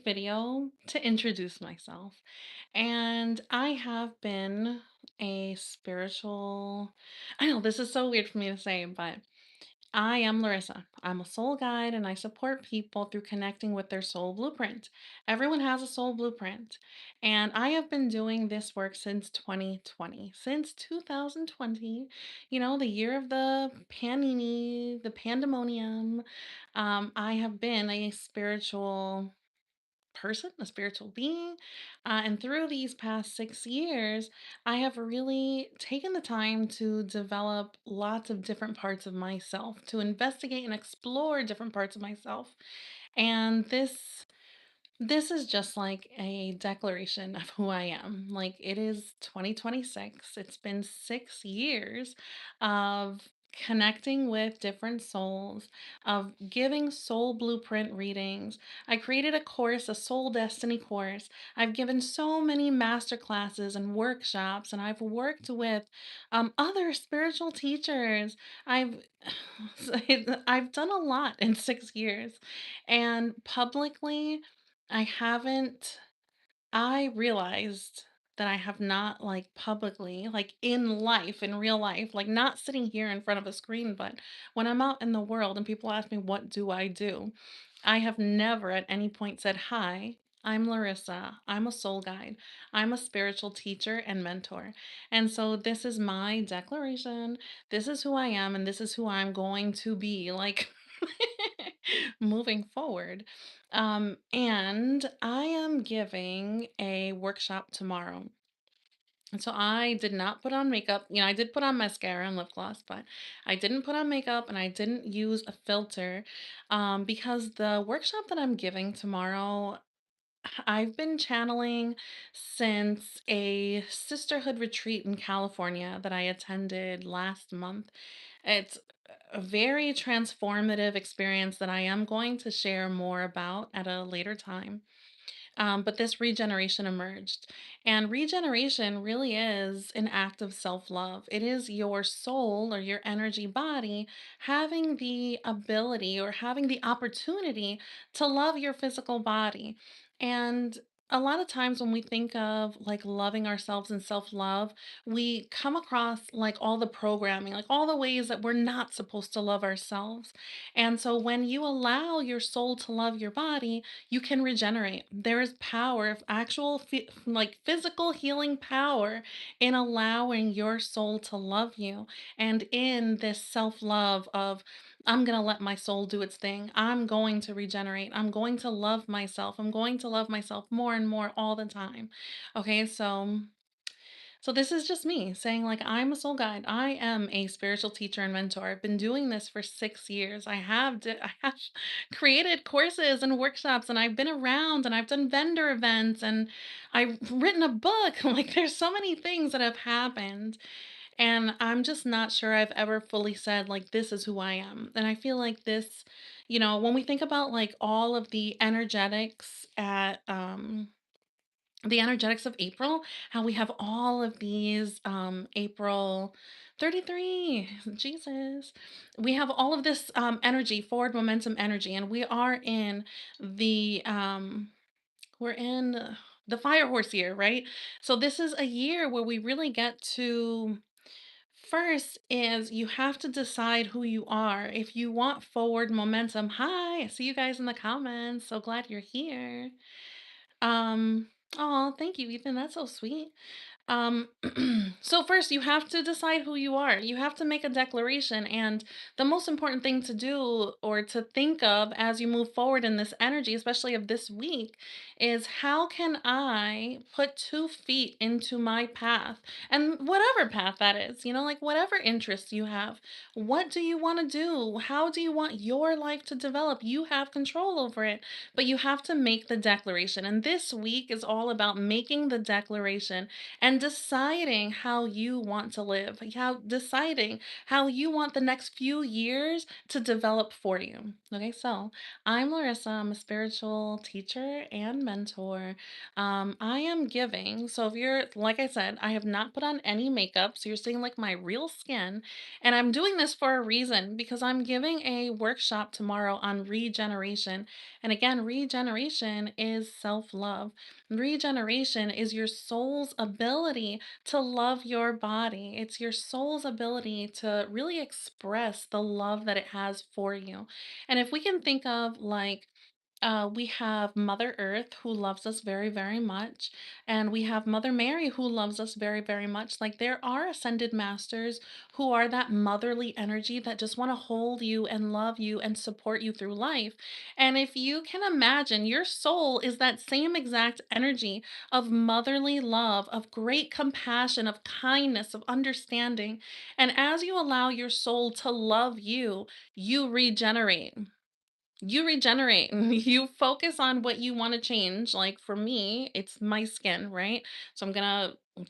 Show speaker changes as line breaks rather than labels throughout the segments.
quick video to introduce myself. And I have been a spiritual, I know this is so weird for me to say, but I am Larissa. I'm a soul guide and I support people through connecting with their soul blueprint. Everyone has a soul blueprint. And I have been doing this work since 2020. Since 2020, the year of the panini, the pandemonium. I have been a spiritual person, a spiritual being. And through these past 6 years, I have really taken the time to develop lots of different parts of myself, to investigate and explore different parts of myself. And this is just like a declaration of who I am. Like it is 2026. It's been 6 years of connecting with different souls, of giving soul blueprint readings. I created a course, a soul destiny course. I've given so many master classes and workshops, and I've worked with other spiritual teachers. I've I've done a lot in 6 years, and publicly. I haven't I realized that I have not, like, publicly, like, in life, in real life, like, not sitting here in front of a screen, but when I'm out in the world and people ask me, "What do I do?" I have never at any point said, "Hi, I'm Larissa. I'm a soul guide. I'm a spiritual teacher and mentor." And so this is my declaration. This is who I am, and this is who I'm going to be, like, moving forward. And I am giving a workshop tomorrow. And so I did not put on makeup. I did put on mascara and lip gloss, but I didn't put on makeup and I didn't use a filter because the workshop that I'm giving tomorrow, I've been channeling since a sisterhood retreat in California that I attended last month. It's a very transformative experience that I am going to share more about at a later time. But this regeneration emerged. And regeneration really is an act of self love. It is your soul or your energy body having the ability or having the opportunity to love your physical body. And a lot of times when we think of like loving ourselves and self love, we come across like all the programming, like all the ways that we're not supposed to love ourselves. And so when you allow your soul to love your body, you can regenerate. There is power, actual like physical healing power in allowing your soul to love you and in this self-love of I'm going to let my soul do its thing. I'm going to regenerate. I'm going to love myself. I'm going to love myself more and more all the time. Okay, so this is just me saying like I'm a soul guide. I am a spiritual teacher and mentor. I've been doing this for 6 years. I have created courses and workshops and I've been around and I've done vendor events and I've written a book. Like there's so many things that have happened and I'm just not sure I've ever fully said like this is who I am. And I feel like this, when we think about like all of the energetics of April, how we have all of these April 33, Jesus. We have all of this energy, forward momentum energy, and we are in the we're in the fire horse year, right? So this is a year where we really get to first is you have to decide who you are. If you want forward momentum, hi, I see you guys in the comments. So glad you're here. Oh, thank you, Ethan. That's so sweet. Um, so first you have to decide who you are. You have to make a declaration. And the most important thing to do or to think of as you move forward in this energy, especially of this week, is how can I put 2 feet into my path? And whatever path that is, like whatever interests you have. What do you want to do? How do you want your life to develop? You have control over it, but you have to make the declaration. And this week is all all about making the declaration and deciding how you want to live, how deciding how you want the next few years to develop for you. Okay, so I'm Larissa. I'm a spiritual teacher and mentor. I am giving. So if you're, like I said, I have not put on any makeup. So you're seeing like my real skin. And I'm doing this for a reason because I'm giving a workshop tomorrow on regeneration. And again, regeneration is self love. Regeneration is your soul's ability to love your body. It's your soul's ability to really express the love that it has for you. And if we can think of like, we have Mother Earth who loves us very, very much. And we have Mother Mary who loves us very, very much. Like there are ascended masters who are that motherly energy that just want to hold you and love you and support you through life. And if you can imagine, your soul is that same exact energy of motherly love, of great compassion, of kindness, of understanding. And as you allow your soul to love you, you regenerate. You regenerate. You focus on what you want to change. Like for me, it's my skin, right? So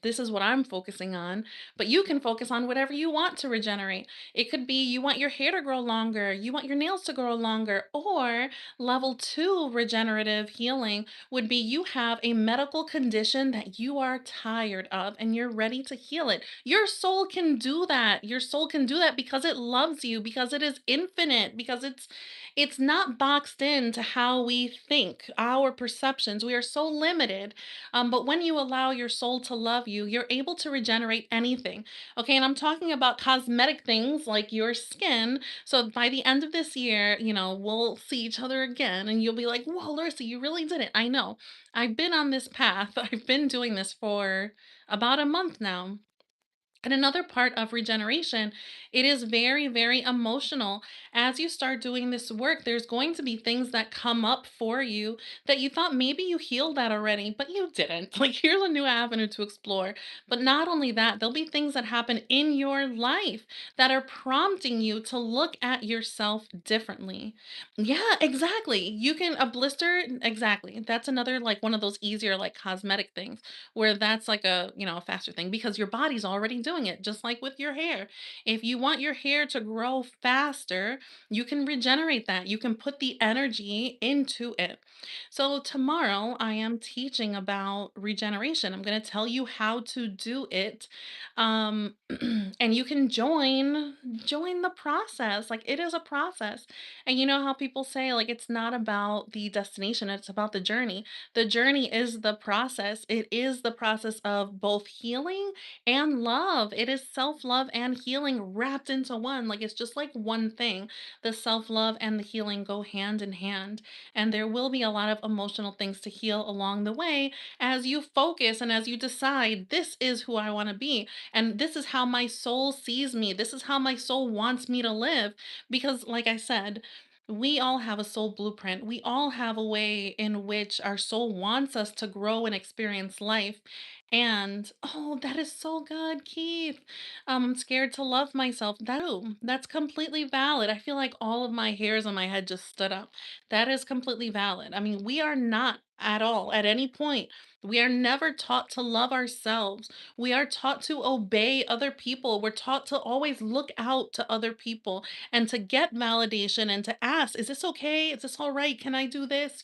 this is what I'm focusing on, but you can focus on whatever you want to regenerate. It could be you want your hair to grow longer, you want your nails to grow longer, or level two regenerative healing would be you have a medical condition that you are tired of and you're ready to heal it. Your soul can do that. Your soul can do that because it loves you, because it is infinite, because it's not boxed into how we think, our perceptions. We are so limited. But when you allow your soul to love you, you're able to regenerate anything. Okay. And I'm talking about cosmetic things like your skin. So by the end of this year, we'll see each other again and you'll be like, whoa, Larissa, you really did it. I know. I've been on this path. I've been doing this for about a month now. And another part of regeneration, it is very, very emotional. As you start doing this work, there's going to be things that come up for you that you thought maybe you healed that already, but you didn't. Like, here's a new avenue to explore. But not only that, there'll be things that happen in your life that are prompting you to look at yourself differently. Yeah, exactly. A blister, exactly. That's another, like, one of those easier, like, cosmetic things where that's like a faster thing because your body's already doing it, just like with your hair. If you want your hair to grow faster, you can regenerate that. You can put the energy into it. So tomorrow I am teaching about regeneration. I'm going to tell you how to do it. Um and you can join the process. Like it is a process. And you know how people say like it's not about the destination, it's about the journey. The journey is the process. It is the process of both healing and love. It is self love and healing wrapped into one. Like it's just like one thing. The self love and the healing go hand in hand. And there will be a lot of emotional things to heal along the way as you focus and as you decide, this is who I want to be. And this is how my soul sees me. This is how my soul wants me to live. Because, like I said, we all have a soul blueprint. We all have a way in which our soul wants us to grow and experience life. And oh, that is so good, Keith. I'm scared to love myself. That's completely valid. I feel like all of my hairs on my head just stood up. That is completely valid. I mean, we are not at all, at any point, we are never taught to love ourselves. We are taught to obey other people. We're taught to always look out to other people and to get validation and to ask, is this okay? Is this all right? Can I do this?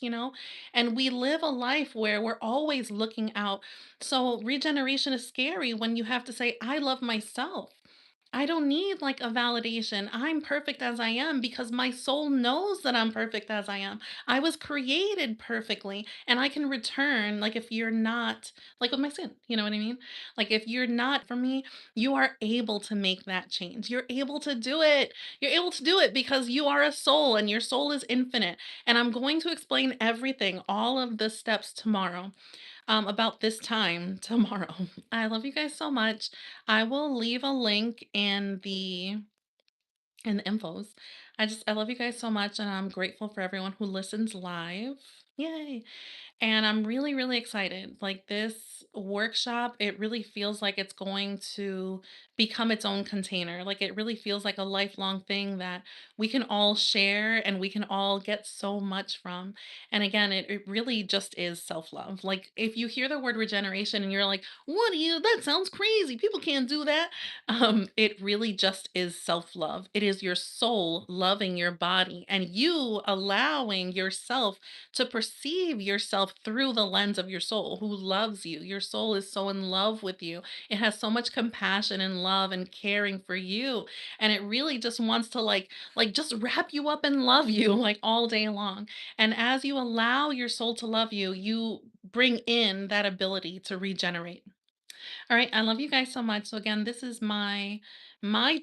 And we live a life where we're always looking out. So regeneration is scary when you have to say, I love myself. I don't need like a validation. I'm perfect as I am because my soul knows that I'm perfect as I am. I was created perfectly and I can return. Like, if you're not, like with my sin, you know what I mean? Like, if you're not for me, you are able to make that change. You're able to do it. You're able to do it because you are a soul and your soul is infinite. And I'm going to explain everything, all of the steps tomorrow about this time tomorrow. I love you guys so much. I will leave a link in the infos. I love you guys so much and I'm grateful for everyone who listens live. Yay. And I'm really, really excited. Like this workshop, it really feels like it's going to become its own container. Like it really feels like a lifelong thing that we can all share and we can all get so much from. And again, it really just is self love. Like if you hear the word regeneration and you're like, what do you, that sounds crazy. People can't do that. It really just is self love. It is your soul loving your body and you allowing yourself to perceive yourself through the lens of your soul who loves you. Your soul is so in love with you. It has so much compassion and love and caring for you. And it really just wants to just wrap you up and love you like all day long. And as you allow your soul to love you, you bring in that ability to regenerate. All right, I love you guys so much. So again, this is my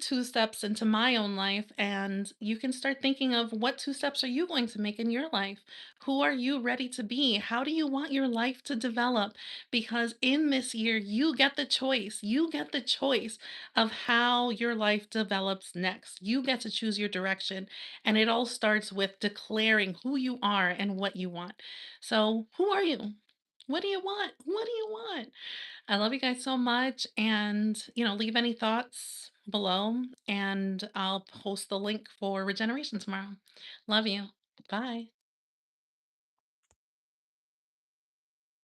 two steps into my own life and you can start thinking of what two steps are you going to make in your life? Who are you ready to be? How do you want your life to develop? Because in this year you get the choice. You get the choice of how your life develops next. You get to choose your direction and it all starts with declaring who you are and what you want. So, who are you? What do you want? What do you want? I love you guys so much. And, leave any thoughts below and I'll post the link for regeneration tomorrow. Love you. Bye.